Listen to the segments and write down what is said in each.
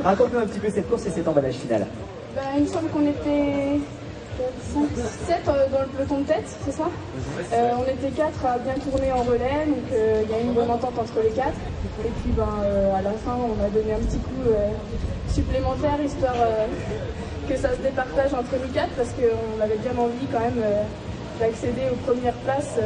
Raconte-nous un petit peu cette course et cet emballage final. Il me semble qu'on était 5, 7 dans le peloton de tête, c'est ça? On était 4 à bien tourner en relais, donc il y a une bonne entente entre les 4. Et puis à la fin, on a donné un petit coup supplémentaire, histoire que ça se départage entre nous 4, parce qu'on avait bien envie quand même d'accéder aux premières places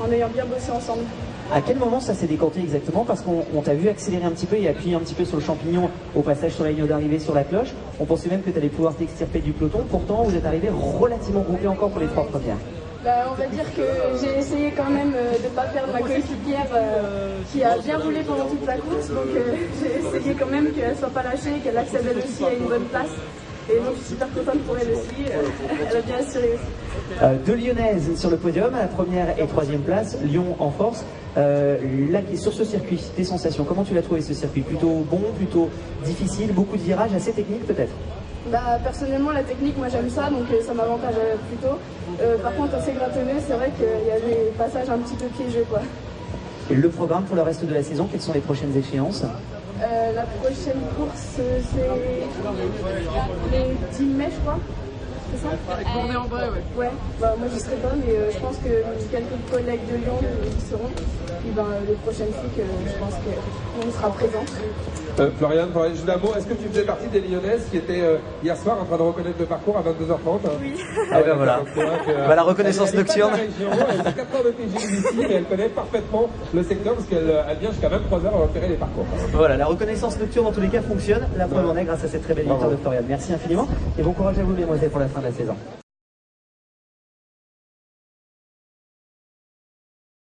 en ayant bien bossé ensemble. À quel moment ça s'est décanté exactement? Parce qu'on t'a vu accélérer un petit peu et appuyer un petit peu sur le champignon au passage sur la ligne d'arrivée sur la cloche. On pensait même que tu allais pouvoir t'extirper du peloton. Pourtant, vous êtes arrivé relativement groupé encore pour les 3 premières. On va dire que j'ai essayé quand même de ne pas perdre ma coéquipière qui a bien roulé pendant toute la course. Donc j'ai essayé quand même qu'elle ne soit pas lâchée, qu'elle accède elle aussi à une bonne place. Et donc je suis super contente pour elle aussi, elle a bien assuré aussi. 2 Lyonnaises sur le podium, à la première et 3e place, Lyon en force. Là, sur ce circuit, tes sensations, comment tu l'as trouvé ce circuit? Plutôt bon, plutôt difficile, beaucoup de virages, assez techniques peut-être? Personnellement, la technique, moi j'aime ça, donc ça m'avantage plutôt. Par contre, assez grattonneux, c'est vrai qu'il y a des passages un petit peu piégeux, quoi. Et le programme pour le reste de la saison, quelles sont les prochaines échéances? La prochaine course, c'est les 10 mai, je crois. C'est ça? Tournée en vrai, ouais. Ouais, moi j'y serai pas, mais je pense que quelques collègues de Lyon y seront. Et les prochaines fois, je pense qu'on sera présents. Floriane, juste un mot, est-ce que tu faisais partie des Lyonnaises qui étaient hier soir en train de reconnaître le parcours à 22h30? Oui. Ah ben voilà. La reconnaissance nocturne. Elle a 4 ans de TGV ici, mais elle connaît parfaitement le secteur parce qu'elle vient jusqu'à 23h à repérer les parcours. Voilà, la reconnaissance nocturne en tous les cas fonctionne. La preuve en est grâce à cette très belle victoire de Floriane. Merci infiniment et bon courage à vous, mesdemoiselles, pour la fin de la saison.